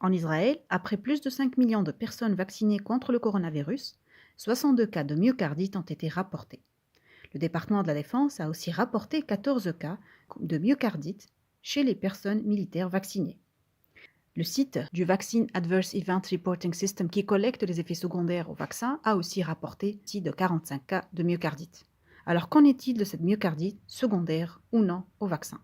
En Israël, après plus de 5 millions de personnes vaccinées contre le coronavirus, 62 cas de myocardite ont été rapportés. Le département de la Défense a aussi rapporté 14 cas de myocardite chez les personnes militaires vaccinées. Le site du Vaccine Adverse Event Reporting System qui collecte les effets secondaires au vaccin a aussi rapporté de 45 cas de myocardite. Alors qu'en est-il de cette myocardite, secondaire ou non au vaccin?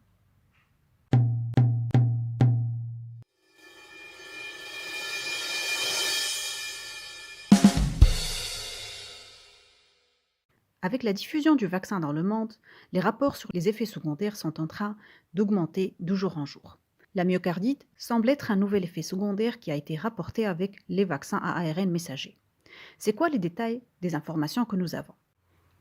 Avec la diffusion du vaccin dans le monde, les rapports sur les effets secondaires sont en train d'augmenter de jour en jour. La myocardite semble être un nouvel effet secondaire qui a été rapporté avec les vaccins à ARN messager. C'est quoi les détails des informations que nous avons?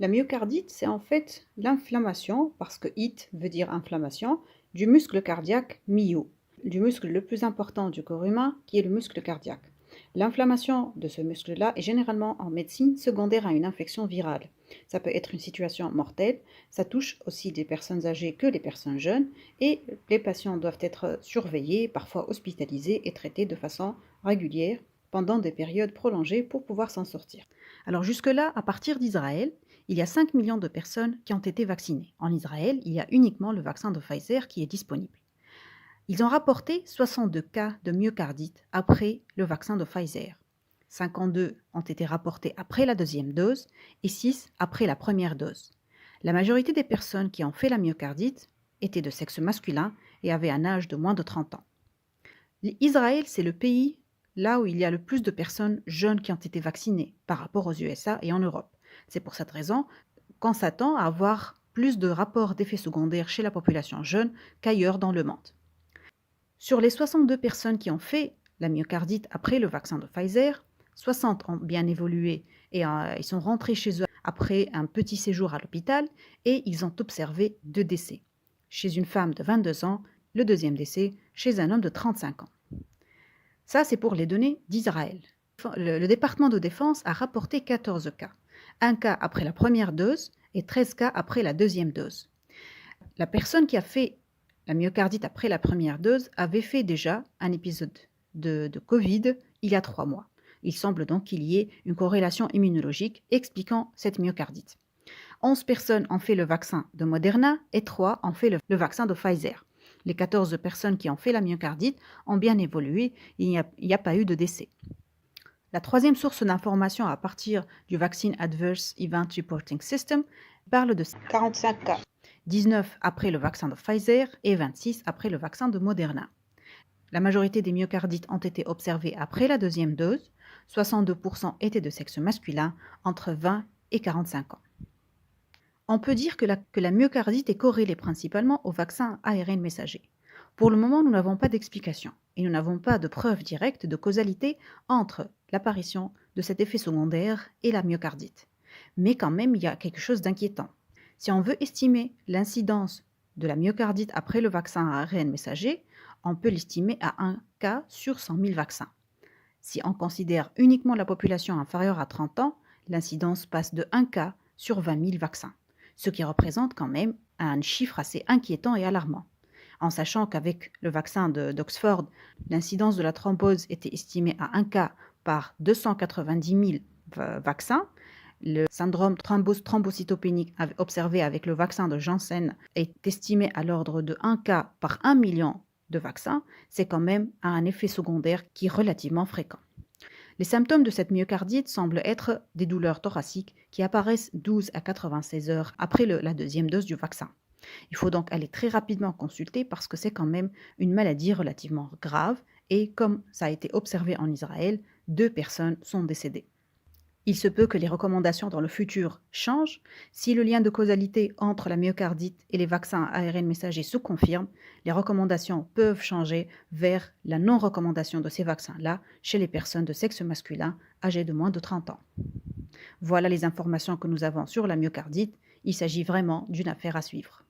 La myocardite, c'est en fait l'inflammation, parce que it veut dire inflammation, du muscle cardiaque myo, du muscle le plus important du corps humain, qui est le muscle cardiaque. L'inflammation de ce muscle-là est généralement en médecine secondaire à une infection virale. Ça peut être une situation mortelle, ça touche aussi des personnes âgées que les personnes jeunes, et les patients doivent être surveillés, parfois hospitalisés et traités de façon régulière pendant des périodes prolongées pour pouvoir s'en sortir. Alors jusque-là, à partir d'Israël, il y a 5 millions de personnes qui ont été vaccinées. En Israël, il y a uniquement le vaccin de Pfizer qui est disponible. Ils ont rapporté 62 cas de myocardite après le vaccin de Pfizer. 52 ont été rapportés après la deuxième dose et 6 après la première dose. La majorité des personnes qui ont fait la myocardite étaient de sexe masculin et avaient un âge de moins de 30 ans. Israël, c'est le pays là où il y a le plus de personnes jeunes qui ont été vaccinées par rapport aux USA et en Europe. C'est pour cette raison qu'on s'attend à avoir plus de rapports d'effets secondaires chez la population jeune qu'ailleurs dans le monde. Sur les 62 personnes qui ont fait la myocardite après le vaccin de Pfizer, 60 ont bien évolué et ils sont rentrés chez eux après un petit séjour à l'hôpital et ils ont observé 2 décès. Chez une femme de 22 ans, le deuxième décès chez un homme de 35 ans. Ça, c'est pour les données d'Israël. Le département de défense a rapporté 14 cas. Un cas après la première dose et 13 cas après la deuxième dose. La personne qui a fait la myocardite après la première dose avait fait déjà un épisode de Covid il y a 3 mois. Il semble donc qu'il y ait une corrélation immunologique expliquant cette myocardite. 11 personnes ont fait le vaccin de Moderna et 3 ont fait le vaccin de Pfizer. Les 14 personnes qui ont fait la myocardite ont bien évolué, il n'y a pas eu de décès. La troisième source d'information à partir du Vaccine Adverse Event Reporting System parle de 45 cas, 19 après le vaccin de Pfizer et 26 après le vaccin de Moderna. La majorité des myocardites ont été observées après la deuxième dose, 62% étaient de sexe masculin, entre 20 et 45 ans. On peut dire que la myocardite est corrélée principalement au vaccin ARN messager. Pour le moment, nous n'avons pas d'explication et nous n'avons pas de preuve directe de causalité entre l'apparition de cet effet secondaire et la myocardite. Mais quand même, il y a quelque chose d'inquiétant. Si on veut estimer l'incidence de la myocardite après le vaccin à ARN messager, on peut l'estimer à 1 cas sur 100 000 vaccins. Si on considère uniquement la population inférieure à 30 ans, l'incidence passe de 1 cas sur 20 000 vaccins, ce qui représente quand même un chiffre assez inquiétant et alarmant. En sachant qu'avec le vaccin d'Oxford, l'incidence de la thrombose était estimée à 1 cas par 290 000 vaccins, le syndrome thrombocytopénique observé avec le vaccin de Janssen est estimé à l'ordre de 1 cas par 1 million de vaccins, c'est quand même un effet secondaire qui est relativement fréquent. Les symptômes de cette myocardite semblent être des douleurs thoraciques qui apparaissent 12 à 96 heures après la deuxième dose du vaccin. Il faut donc aller très rapidement consulter parce que c'est quand même une maladie relativement grave et comme ça a été observé en Israël, 2 personnes sont décédées. Il se peut que les recommandations dans le futur changent. Si le lien de causalité entre la myocardite et les vaccins à ARN messager se confirme, les recommandations peuvent changer vers la non-recommandation de ces vaccins-là chez les personnes de sexe masculin âgées de moins de 30 ans. Voilà les informations que nous avons sur la myocardite. Il s'agit vraiment d'une affaire à suivre.